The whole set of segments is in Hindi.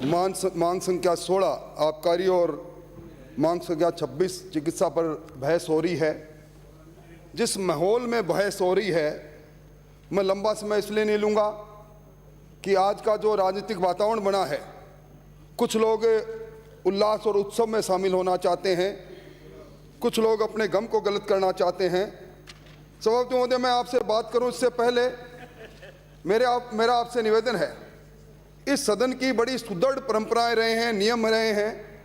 मांग संख्या 16 आबकारी और मांग संख्या 26 चिकित्सा पर बहस हो रही है। जिस माहौल में बहस हो रही है, मैं लंबा समय इसलिए नहीं लूँगा कि आज का जो राजनीतिक वातावरण बना है, कुछ लोग उल्लास और उत्सव में शामिल होना चाहते हैं, कुछ लोग अपने गम को गलत करना चाहते हैं। सभापति महोदय, मैं आपसे बात करूं इससे पहले मेरा आपसे निवेदन है, इस सदन की बड़ी सुदृढ़ परंपराएं रहे हैं, नियम रहे हैं।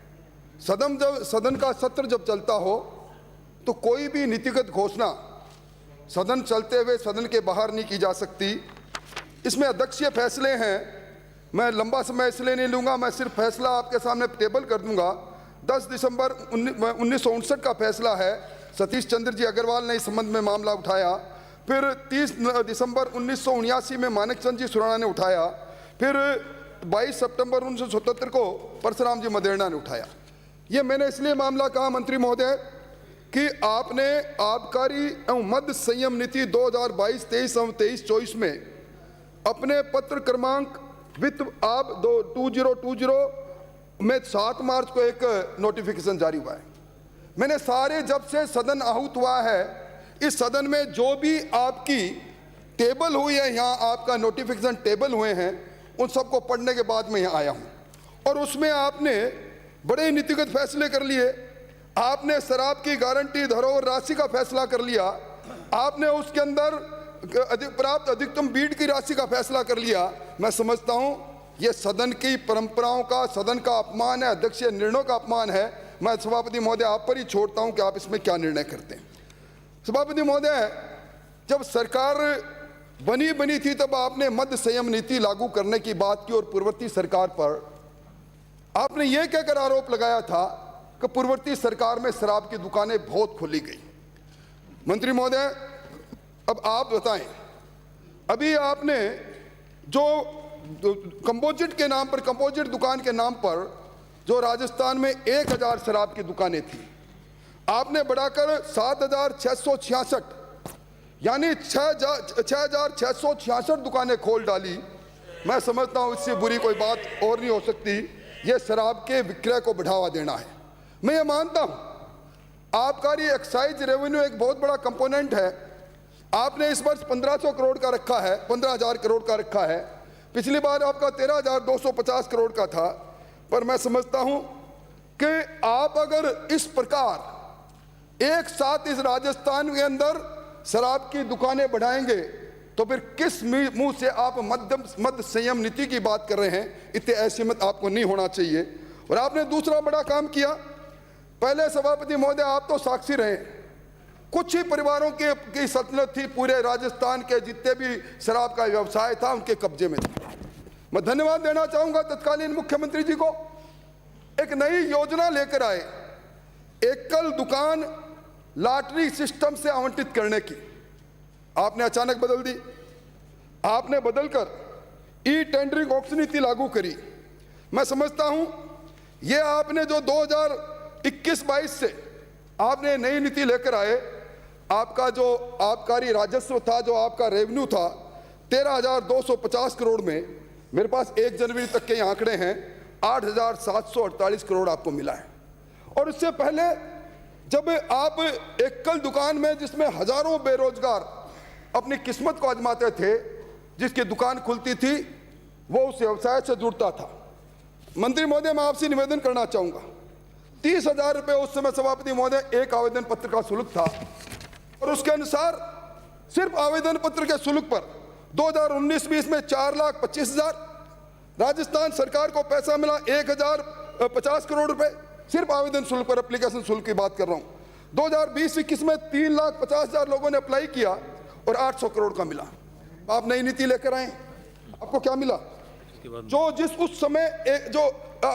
सदन का सत्र जब चलता हो तो कोई भी नीतिगत घोषणा सदन चलते हुए सदन के बाहर नहीं की जा सकती। इसमें अध्यक्षीय फैसले हैं, मैं लंबा समय इसलिए नहीं लूँगा, मैं सिर्फ फैसला आपके सामने टेबल कर दूंगा। 10 दिसंबर 1959 का फैसला है, सतीश चंद्र जी अग्रवाल ने इस संबंध में मामला उठाया। फिर 30 दिसंबर 1979 में मानिक चंद जी सुराणा ने उठाया। फिर 22 सितंबर 1977 को परशुराम जी मदेरणा ने उठाया। ये मैंने इसलिए मामला कहा मंत्री महोदय कि आपने आबकारी एवं मद्य संयम नीति 2022-23 एवं 23-24 में अपने पत्र क्रमांक वित्त आब 2020 में 7 मार्च को एक नोटिफिकेशन जारी हुआ है। मैंने सारे जब से सदन आहूत हुआ है, इस सदन में जो भी आपकी टेबल हुई है, यहाँ आपका नोटिफिकेशन टेबल हुए हैं, उन सबको पढ़ने के बाद मैं यहाँ आया हूँ और उसमें आपने बड़े नीतिगत फैसले कर लिए। आपने शराब की गारंटी धरोहर राशि का फैसला कर लिया, आपने उसके अंदर प्राप्त अधिकतम बीड की राशि का फैसला कर लिया। मैं समझता हूँ ये सदन की परंपराओं का, सदन का अपमान है, अध्यक्षीय निर्णयों का अपमान है। मैं सभापति महोदय आप पर ही छोड़ता हूँ कि आप इसमें क्या निर्णय करते हैं। सभापति महोदय, जब सरकार बनी थी तब आपने मद्य संयम नीति लागू करने की बात की और पूर्ववर्ती सरकार पर आपने ये कहकर आरोप लगाया था कि पूर्ववर्ती सरकार में शराब की दुकानें बहुत खोली गई। मंत्री महोदय, अब आप बताएं, अभी आपने जो कंपोजिट के नाम पर, कंपोजिट दुकान के नाम पर जो राजस्थान में 1000 शराब की दुकानें थी, आपने बढ़ाकर 7666 यानी 6666 दुकानें खोल डाली। मैं समझता हूं इससे बुरी कोई बात और नहीं हो सकती। यह शराब के विक्रय को बढ़ावा देना है। मैं ये मानता हूं आबकारी एक्साइज रेवेन्यू एक बहुत बड़ा कंपोनेंट है। आपने इस वर्ष 1500 करोड़ का रखा है, 15,000 करोड़ का रखा है। पिछली बार आपका 13,250 करोड़ का था। पर मैं समझता हूं कि आप अगर इस प्रकार एक साथ इस राजस्थान के अंदर शराब की दुकानें बढ़ाएंगे तो फिर किस मुंह से आप मद्य संयम नीति की बात कर रहे हैं। इतने ऐसी मत आपको नहीं होना चाहिए। और आपने दूसरा बड़ा काम किया। पहले सभापति महोदय आप तो साक्षी रहे, कुछ ही परिवारों की सल्तनत थी, पूरे राजस्थान के जितने भी शराब का व्यवसाय था उनके कब्जे में था। मैं धन्यवाद देना चाहूंगा तत्कालीन मुख्यमंत्री जी को, एक नई योजना लेकर आए, एकल दुकान लॉटरी सिस्टम से आवंटित करने की। आपने अचानक बदल दी। आपने बदलकर ई टेंडरिंग ऑक्शन नीति लागू करी। मैं समझता हूं यह आपने जो 2021-22 से आपने नई नीति लेकर आए, आपका जो आबकारी राजस्व था, जो आपका रेवेन्यू था 13,250 करोड़ में, मेरे पास 1 जनवरी तक के आंकड़े हैं, 8,748 करोड़ आपको मिला है। और इससे पहले जब आप एकल दुकान में, जिसमें हजारों बेरोजगार अपनी किस्मत को आजमाते थे, जिसकी दुकान खुलती थी वो उस व्यवसाय से जुड़ता था। मंत्री महोदय, मैं आपसे निवेदन करना चाहूंगा, 30,000 रुपये उस समय सभापति महोदय एक आवेदन पत्र का शुल्क था और उसके अनुसार सिर्फ आवेदन पत्र के शुल्क पर 2019-20 में 4,25,000 राजस्थान सरकार को पैसा मिला, 1,050 करोड़ रुपए सिर्फ आवेदन शुल्क पर, एप्लीकेशन शुल्क की बात कर रहा हूं। 2020-21 में 3,50,000 लोगों ने अप्लाई किया और 800 करोड़ का मिला। आप नई नीति लेकर आए, आपको क्या मिला? जो जिस उस समय जो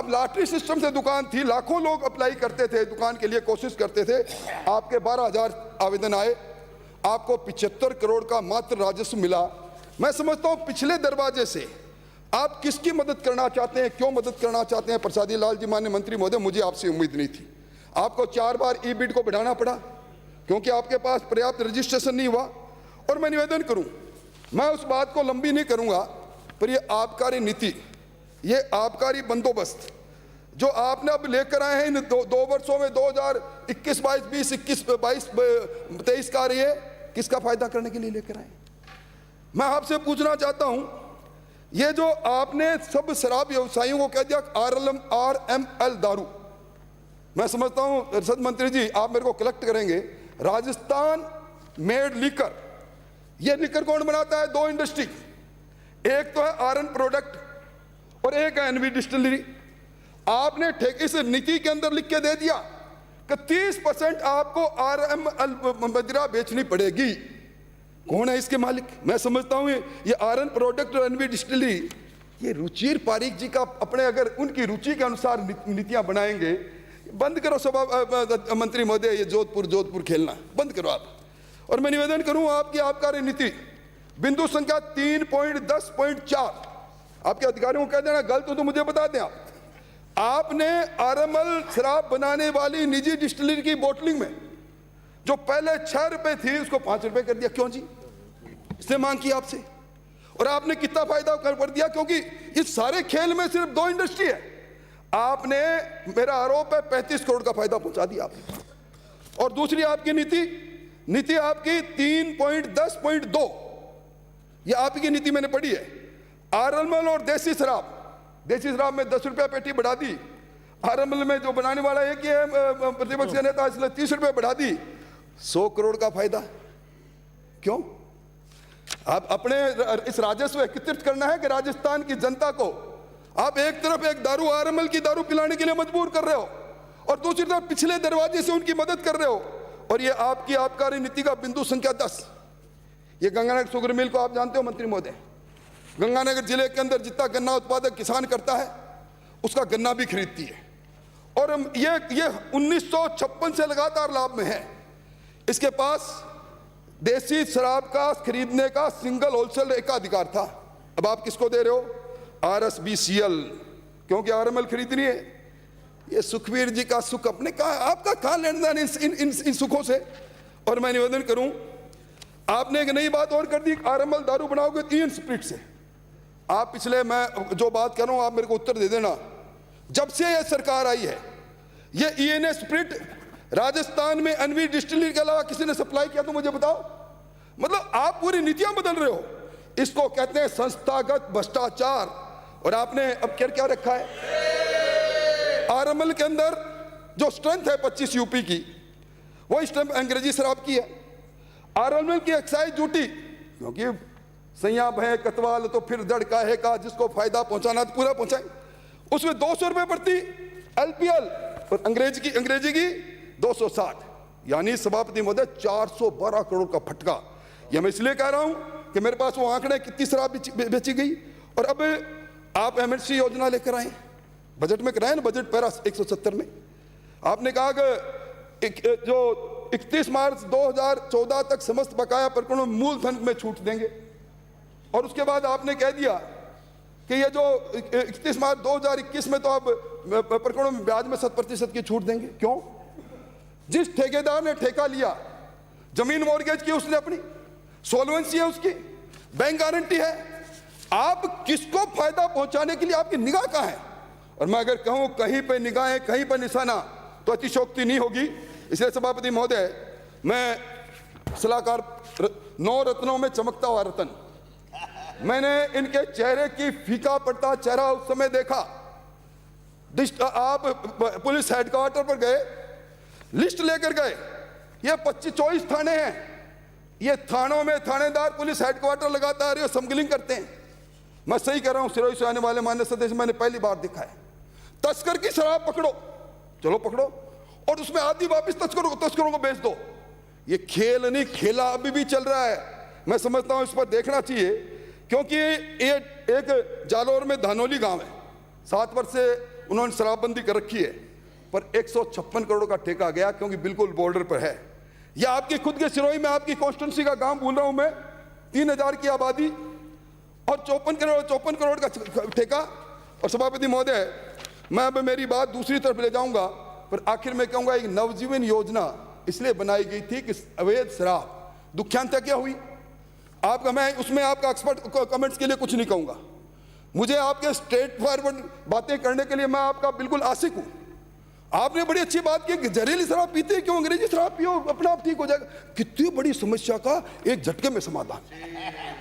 लॉटरी सिस्टम से दुकान थी, लाखों लोग अप्लाई करते थे, दुकान के लिए कोशिश करते थे, आपके 12,000 आवेदन आए, आपको 75 करोड़ का मात्र राजस्व मिला। मैं समझता हूं पिछले दरवाजे से आप किसकी मदद करना चाहते हैं, क्यों मदद करना चाहते हैं? प्रसादी लाल जी, माननीय मंत्री महोदय, मुझे आपसे उम्मीद नहीं थी। आपको 4 बार ई बिड को बढ़ाना पड़ा क्योंकि आपके पास पर्याप्त रजिस्ट्रेशन नहीं हुआ। और मैं निवेदन करूं, मैं उस बात को लंबी नहीं करूंगा, पर यह आबकारी नीति ये आबकारी बंदोबस्त जो आपने अब लेकर आए हैं इन दो वर्षों में 2021 22 20 21 22 23 का रही है, किसका फायदा करने के लिए लेकर आए? मैं आपसे पूछना चाहता हूं, ये जो आपने सब शराब व्यवसायियों को कह दिया RML दारू, मैं समझता हूं रसद मंत्री जी आप मेरे को कलेक्ट करेंगे, राजस्थान मेड लिकर, ये लिकर कौन बनाता है? दो इंडस्ट्री, एक तो है RN प्रोडक्ट और एक है NV डिस्टिलरी। आपने ठेके से नीति के अंदर लिख के दे दिया कि 30% आपको RML मदिरा बेचनी पड़ेगी। कौन है इसके मालिक? मैं समझता हूं ये RN प्रोडक्ट और NV डिस्टिलरी, ये रुचिर पारिक जी का अपने, अगर उनकी रुचि के अनुसार नीतियां बनाएंगे। बंद करो सभा मंत्री महोदय, ये जोधपुर खेलना बंद करो आप। और मैं निवेदन करूं आपकी आबकारी नीति बिंदु संख्या 3.10.4, आपके अधिकारियों को कह देना गलत हो तो मुझे बता दें। आपने RML शराब बनाने वाली निजी डिस्टिलरी की बोटलिंग में जो पहले 6 रुपए थी उसको 5 रुपए कर दिया। क्यों जी? इसने मांग की आपसे, और आपने कितना फायदा कर दिया? क्योंकि इस सारे खेल में सिर्फ 2 इंडस्ट्री है। आपने, मेरा आरोप है, 35 करोड़ का फायदा पहुंचा दिया आपने। और दूसरी आपकी नीति आपकी 3.10.2, ये आपकी नीति मैंने पढ़ी है। RML और देसी शराब में 10 रुपया पेटी बढ़ा दी। RML में जो बनाने वाला है कि प्रतिपक्ष का नेता, इसलिए 30 रुपये बढ़ा दी। 100 करोड़ का फायदा। क्यों? आप अपने इस राजस्व एकत्रित करना है कि राजस्थान की जनता को आप एक तरफ एक दारू RML की दारू पिलाने के लिए मजबूर कर रहे हो और दूसरी तरफ पिछले दरवाजे से उनकी मदद कर रहे हो। और ये आपकी आबकारी नीति का बिंदु संख्या 10, ये गंगानगर शुगर मिल को आप जानते हो मंत्री महोदय, गंगानगर जिले के अंदर जितना गन्ना उत्पादक किसान करता है उसका गन्ना भी खरीदती है। और ये 1956 से लगातार लाभ में है। इसके पास देसी शराब का खरीदने का सिंगल होलसेल एकाधिकार था। अब आप किसको दे रहे हो? RSBCL, क्योंकि RML खरीदनी है। ये सुखबीर जी का सुख अपने कहा, आपका कहां लेना इन सुखों से। और मैं निवेदन करूं, आपने एक नई बात और कर दी, RML दारू बनाओगे 3 स्प्रिट से। आप पिछले, मैं जो बात कर रहा हूं आप मेरे को उत्तर दे देना, जब से ये सरकार आई है ये ENA स्प्रिट राजस्थान में NV डिस्टिलरी के अलावा किसी ने सप्लाई किया तो मुझे बताओ। मतलब आप पूरी नीतियां बदल रहे हो। इसको कहते हैं संस्थागत भ्रष्टाचार। और आपने अब क्या रखा है? RML के अंदर जो स्ट्रेंथ है 25 UP की, वो स्ट्रेंथ अंग्रेजी शराब की है। RML की एक्साइज ड्यूटी, क्योंकि सैया भय कतवाल तो फिर दड़का है का, जिसको फायदा पहुंचाना तो पूरा पहुंचाए, उसमें 200 रुपए प्रति LPL और अंग्रेजी की 260, यानी सभापति महोदय 412 करोड़ का फटका। यह मैं इसलिए कह रहा हूं कि मेरे पास वो आंकड़े कितनी शराब बेची गई। और अब आप MNC योजना लेकर आए, बजट में कराए ना, बजट पैरा 170 में आपने कहा कि जो 31 मार्च 2014 तक समस्त बकाया प्रकरणों मूलधन में छूट देंगे। और उसके बाद आपने कह दिया कि ये जो 31 मार्च 2021 में तो अब प्रकरणों में ब्याज में 7% की छूट देंगे। क्यों? जिस ठेकेदार ने ठेका लिया, जमीन मॉर्गेज की उसने, अपनी सोलवेंसी है उसकी, बैंक गारंटी है, आप किसको फायदा पहुंचाने के लिए आपकी निगाह कहां है? और मैं अगर कहूं कहीं पे निगाहें कहीं पे निशाना तो अतिशोक्ति नहीं होगी। इसलिए सभापति महोदय, मैं सलाहकार 9 रत्नों में चमकता हुआ रतन, मैंने इनके चेहरे की फीका पड़ता चेहरा उस समय देखा। आप पुलिस हेडक्वार्टर पर गए, लिस्ट लेकर गए, ये 25-24 थाने हैं, ये थानों में थानेदार पुलिस हेडक्वार्टर लगातार आ रहे हो, स्मगलिंग करते हैं। मैं सही कह रहा हूं, सिरोही से आने वाले माननीय सदस्य, मैंने पहली बार देखा है। तस्कर की शराब पकड़ो, चलो पकड़ो, और उसमें आधी वापिस तस्करों को बेच दो। ये खेल नहीं खेला, अभी भी चल रहा है। मैं समझता हूं इस पर देखना चाहिए, क्योंकि ये एक जालौर में धानोली गांव है, 7 वर्ष से उन्होंने शराबबंदी कर रखी है, पर 156 करोड़ का ठेका गया, क्योंकि बिल्कुल बॉर्डर पर है। यह आपकी खुद के सिरोही में, आपकी कॉन्स्टिट्यूंसी का गांव बोल रहा हूं मैं, 3000 की आबादी और 54 करोड़ का ठेका। और सभापति महोदय, मैं अब मेरी बात दूसरी तरफ ले जाऊंगा, पर आखिर में कहूंगा, एक नवजीवन योजना इसलिए बनाई गई थी कि अवैध शराब, दुख्यांत क्या हुई आपका, मैं उसमें आपका एक्सपर्ट कमेंट्स के लिए कुछ नहीं कहूंगा। मुझे आपके स्ट्रेट फॉरवर्ड बातें करने के लिए मैं आपका बिल्कुल आशिक हूं। आपने बड़ी अच्छी बात की कि जहरीली शराब पीते क्यों, अंग्रेजी शराब पियो अपना आप ठीक हो जाएगा। कितनी बड़ी समस्या का एक झटके में समाधान।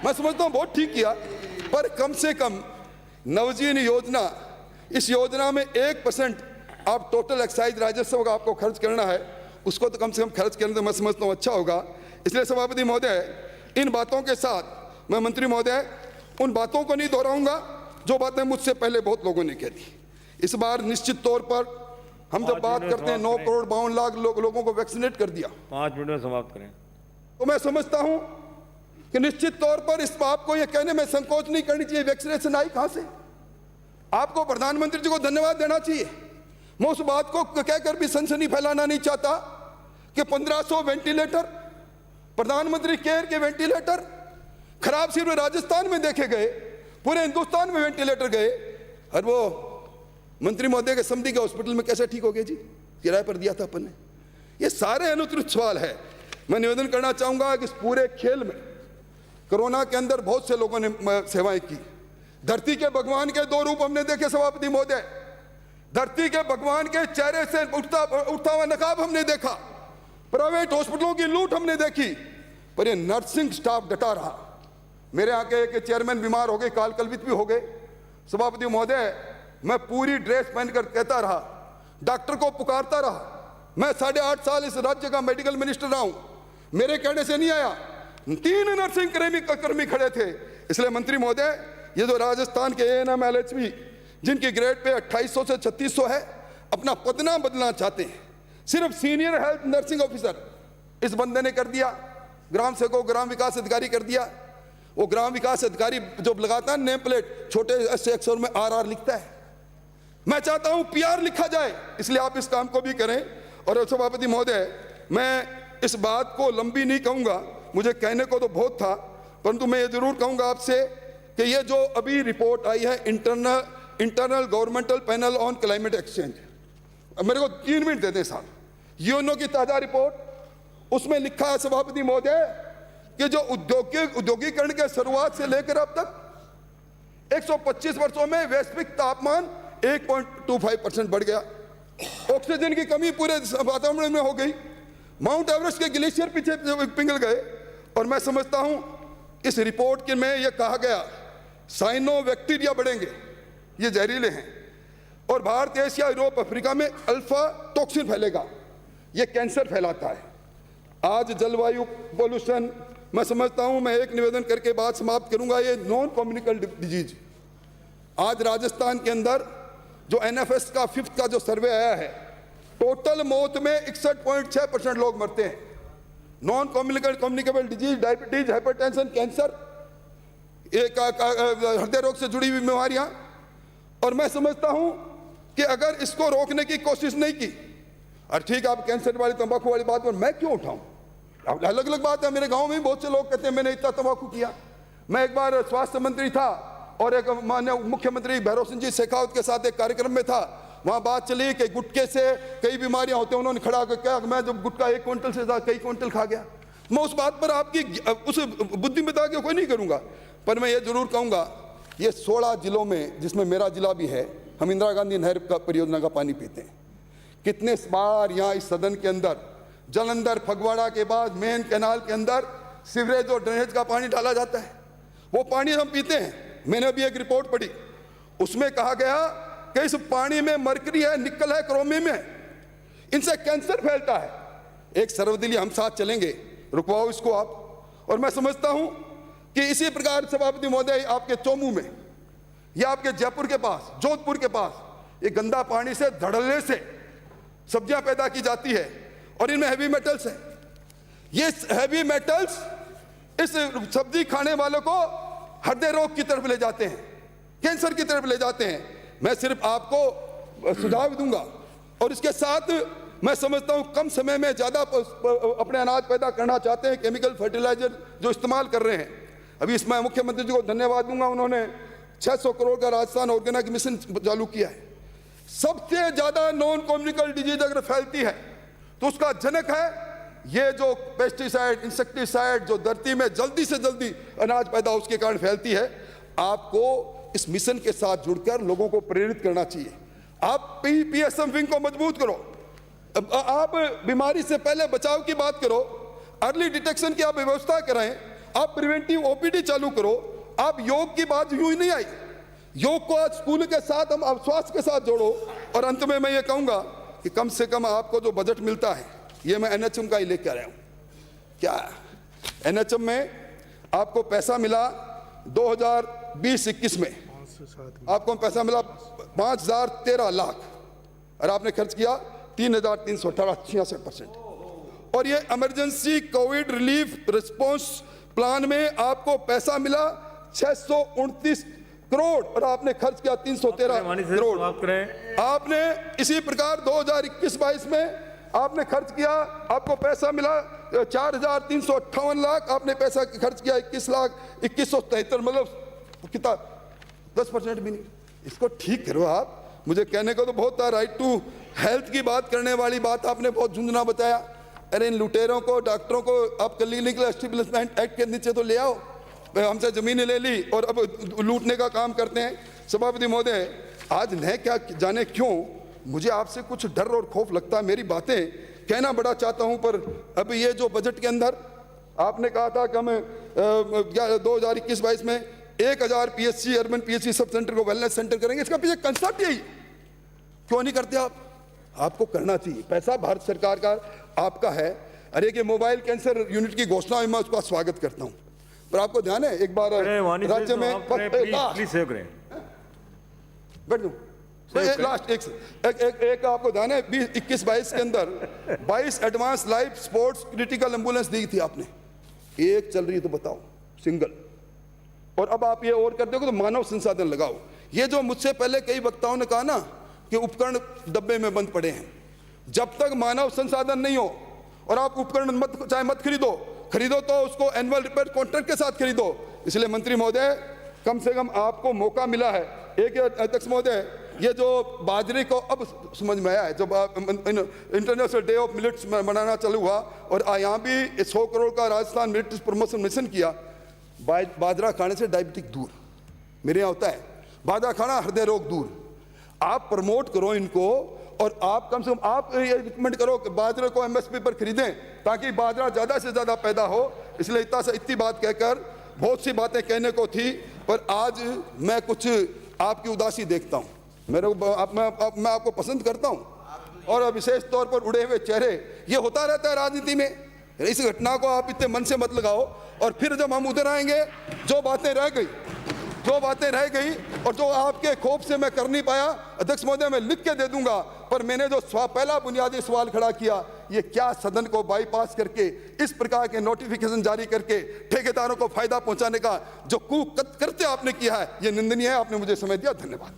मैं समझता हूं बहुत ठीक किया, पर कम से कम नवजीवन योजना, इस योजना में 1% आप टोटल एक्साइज राजस्व का आपको खर्च करना है, उसको तो कम से कम खर्च करने तो मैं समझता हूं अच्छा होगा। इसलिए सभापति महोदय, इन बातों के साथ मैं मंत्री महोदय उन बातों को नहीं दोहराऊंगा जो बातें मुझसे पहले बहुत लोगों ने कह दी। इस बार निश्चित तौर पर हम जब बात करते हैं 9 करोड़ 52 लाख लोगों को वैक्सीनेट कर दिया, 5 मिनट में समाप्त करें, तो मैं समझता हूं कि निश्चित तौर पर इस बात को यह कहने में संकोच नहीं करनी चाहिए वैक्सीनेशन आई कहां से। आपको प्रधानमंत्री जी को धन्यवाद देना चाहिए। मैं उस बात को कहकर भी सनसनी फैलाना नहीं चाहता कि 1500 वेंटिलेटर, प्रधानमंत्री केयर के वेंटिलेटर खराब सिर्फ राजस्थान में देखे गए, पूरे हिंदुस्तान में वेंटिलेटर गए, और वो मंत्री महोदय के समधी के हॉस्पिटल में कैसे ठीक हो गए जी, किराए पर दिया था अपन ने। ये सारे अनुत्तरित सवाल है। मैं निवेदन करना चाहूंगा कि इस पूरे खेल में कोरोना के अंदर बहुत से लोगों ने सेवाएं की। धरती के भगवान के 2 रूप हमने देखे सभापति महोदय। धरती के भगवान के चेहरे से उठता हुआ नकाब हमने देखा, प्राइवेट हॉस्पिटलों की लूट हमने देखी, पर ये नर्सिंग स्टाफ डटा रहा। मेरे यहाँ के एक चेयरमैन बीमार हो गए, काल कलवित भी हो गए। सभापति महोदय, मैं पूरी ड्रेस पहनकर कहता रहा, डॉक्टर को पुकारता रहा। मैं 8.5 साल इस राज्य का मेडिकल मिनिस्टर रहा हूं, मेरे कहने से नहीं आया। 3 नर्सिंग कर्मी खड़े थे। इसलिए मंत्री महोदय, ये जो राजस्थान के ANM LHB जिनकी ग्रेड पे 2800 से 3600 है, अपना पद ना बदलना चाहते हैं, सिर्फ सीनियर हेल्थ नर्सिंग ऑफिसर इस बंदे ने कर दिया, ग्राम सेवक ग्राम विकास अधिकारी कर दिया। वो ग्राम विकास अधिकारी जो लगाता है नेम प्लेट, छोटे ऐसे अक्षर में RR लिखता है। मैं चाहता हूं PR लिखा जाए, इसलिए आप इस काम को भी करें। और सभापति महोदय, मैं इस बात को लंबी नहीं कहूंगा, मुझे कहने को तो बहुत था, परंतु मैं ये जरूर कहूंगा आपसे कि ये जो अभी रिपोर्ट आई है internal governmental panel on climate exchange, मेरे को 3 मिनट दे दें साहब। यूएनओ की ताजा रिपोर्ट, उसमें लिखा है सभापति महोदय कि जो औद्योगिकरण के शुरुआत से लेकर अब तक 125 वर्षों में वैश्विक तापमान 1.25% बढ़ गया। ऑक्सीजन की कमी पूरे वातावरण में हो गई। माउंट एवरेस्ट के ग्लेशियर पीछे पिघल गए। और मैं समझता हूं इस रिपोर्ट के में यह कहा गया साइनो बैक्टीरिया बढ़ेंगे, ये जहरीले हैं, और भारत, एशिया, यूरोप, अफ्रीका में अल्फा टॉक्सिन फैलेगा, ये कैंसर फैलाता है। आज जलवायु पॉल्यूशन, मैं समझता हूं, मैं एक निवेदन करके बात समाप्त करूंगा, ये नॉन कम्युनिकेबल डिजीज। आज राजस्थान के अंदर जो NFS का 5th का जो सर्वे आया है, टोटल मौत में 61.6% लोग मरते हैं। Non communicable disease, diabetes, hypertension, cancer, हृदय रोग से जुड़ी हुई बीमारियां। और मैं समझता हूं कि अगर इसको रोकने की कोशिश नहीं की, और ठीक है आप कैंसर वाली तंबाकू वाली बात पर मैं क्यों उठाऊं, अलग अलग बात है। मेरे गांव में बहुत से लोग कहते हैं मैंने इतना तंबाकू किया। मैं एक बार स्वास्थ्य मंत्री था और एक माननीय मुख्यमंत्री भैरव सिंह जी शेखावत के साथ एक कार्यक्रम में था, वहां बात चली कि गुटखे से कई बीमारियां होती हैं। उन्होंने खड़ा होकर कहा मैं जब गुटखा 1 क्विंटल से ज्यादा कई क्विंटल खा गया। मैं उस बात पर आपकी उस बुद्धिमत्ता के कोई नहीं करूंगा, पर मैं ये जरूर कहूंगा, ये 16 जिलों में, जिसमें मेरा जिला भी है, हम इंदिरा गांधी नहर का परियोजना का पानी पीते हैं। कितने बार यहाँ इस सदन के अंदर जलंधर फगवाड़ा के बाद मेन कैनाल के अंदर सीवरेज और ड्रेनेज का पानी डाला जाता है, वो पानी हम पीते हैं। मैंने अभी एक रिपोर्ट पढ़ी, उसमें कहा गया कि इस पानी में मरकरी है, निकल है, क्रोमियम है, इनसे कैंसर फैलता है। एक सर्वदलीय हम साथ चलेंगे, रुकवाओ इसको आप। और मैं समझता हूं कि इसी प्रकार सभापति महोदय आपके चोमू में या आपके जयपुर के पास, जोधपुर के पास, ये गंदा पानी से धड़ल्ले से सब्जियां पैदा की जाती है और इनमें हैवी मेटल्स है। ये हैवी मेटल्स इस सब्जी खाने वालों को हृदय रोग की तरफ ले जाते हैं, कैंसर की तरफ ले जाते हैं। मैं सिर्फ आपको सुझाव दूंगा और इसके साथ मैं समझता हूं कम समय में ज्यादा अपने अनाज पैदा करना चाहते हैं, केमिकल फर्टिलाइजर जो इस्तेमाल कर रहे हैं। अभी इसमें मुख्यमंत्री जी को धन्यवाद दूंगा, उन्होंने 600 करोड़ का राजस्थान ऑर्गेनिक मिशन चालू किया है। सबसे ज्यादा नॉन कम्युनिकेबल डिजीज अगर फैलती है तो उसका जनक है ये जो पेस्टिसाइड, इंसेक्टिसाइड जो धरती में जल्दी से जल्दी अनाज पैदा उसके कारण फैलती है। आपको इस मिशन के साथ जुड़कर लोगों को प्रेरित करना चाहिए। आप पीएसएम विंग को मजबूत करो, आप बीमारी से पहले बचाव की बात करो, अर्ली डिटेक्शन की आप व्यवस्था कराएं, आप प्रिवेंटिव ओपीडी चालू करो। आप योग की बात यूं ही नहीं आई, योग को आज स्कूल के साथ हम अब स्वास्थ्य के साथ जोड़ो। और अंत में मैं ये कहूंगा कि कम से कम आपको जो बजट मिलता है, ये मैं एनएचएम का ही लेकर आया हूं। क्या एनएचएम में आपको पैसा मिला 2020-21 में आपको पैसा मिला 5,013 लाख और आपने खर्च किया 3,318, 66%। और ये emergency Covid relief response plan में आपको पैसा मिला 629 करोड़ और आपने खर्च किया 313 करोड़। आपने इसी प्रकार 2021-22 में आपने खर्च किया, आपको पैसा मिला 4,358 लाख, आपने पैसा खर्च किया 21,2173, मतलब कितना 10% भी नहीं। इसको ठीक करो आप। मुझे कहने को तो बहुत था, राइट टू हेल्थ की बात करने वाली बात आपने बहुत झुंझुना बताया। अरे इन लुटेरों को, डॉक्टरों को आप क्लिनिकल एस्टेब्लिशमेंट एक्ट के नीचे तो ले आओ। हमसे जमीनें ले ली और अब लूटने का काम करते हैं। सभापति महोदय, आज न क्या जाने क्यों मुझे आपसे कुछ डर और खौफ लगता है। मेरी बातें कहना बड़ा चाहता हूं, पर अब ये जो बजट के अंदर आपने कहा था कि हम 2021-22 में 1,000 PHC, urban PHC sub centre को वेलनेस सेंटर करेंगे। इसका पीछे कंसेप्ट यही, क्यों नहीं करते आप? आपको करना चाहिए। पैसा भारत सरकार का आपका है। अरे कि मोबाइल कैंसर यूनिट की घोषणा में मैं उसका स्वागत करता हूं, पर आपको ध्यान है एक बार राज्य में लास्ट एक आपको ध्यान है 2021-22 के अंदर 22 advance life support critical ambulance दी थी आपने, एक चल रही है तो बताओ, सिंगल। और अब आप ये और कर दोगे तो मानव संसाधन लगाओ। ये जो मुझसे पहले कई वक्ताओं ने कहा ना कि उपकरण डब्बे में बंद पड़े हैं, जब तक मानव संसाधन नहीं हो और आप उपकरण चाहे मत खरीदो तो उसको एनुअल रिपेयर कॉन्ट्रैक्ट के साथ खरीदो। इसलिए मंत्री महोदय, कम से कम आपको मौका मिला है। एक अध्यक्ष महोदय, ये जो बाजरे को अब समझ में आया है, जब इंटरनेशनल डे ऑफ मिलेट्स मनाना चालू हुआ और यहाँ भी 100 करोड़ का राजस्थान मिलेट्स प्रमोशन मिशन किया। बाजरा खाने से डायबिटिक दूर, मेरे यहाँ होता है बाजरा खाना, हृदय रोग दूर। आप प्रमोट करो इनको और आप कम से कम आप ये रिकमेंड करो कि बाजरे को एमएसपी पर खरीदें ताकि बाजरा ज़्यादा से ज़्यादा पैदा हो। इसलिए इतनी बात कहकर बहुत सी बातें कहने को थी, पर आज मैं कुछ आपकी उदासी देखता हूँ। मैं आपको पसंद करता हूँ और विशेष तौर पर उड़े हुए चेहरे, ये होता रहता है राजनीति में। इस घटना को आप इतने मन से मत लगाओ। और फिर जब हम उधर आएंगे, जो बातें रह गई और जो आपके खौफ से मैं कर नहीं पाया, अध्यक्ष महोदय मैं लिख के दे दूंगा। पर मैंने जो पहला बुनियादी सवाल खड़ा किया, ये क्या सदन को बाईपास करके इस प्रकार के नोटिफिकेशन जारी करके ठेकेदारों को फायदा पहुंचाने का जो कृत्य आपने किया है, ये निंदनीय है। आपने मुझे समय दिया, धन्यवाद।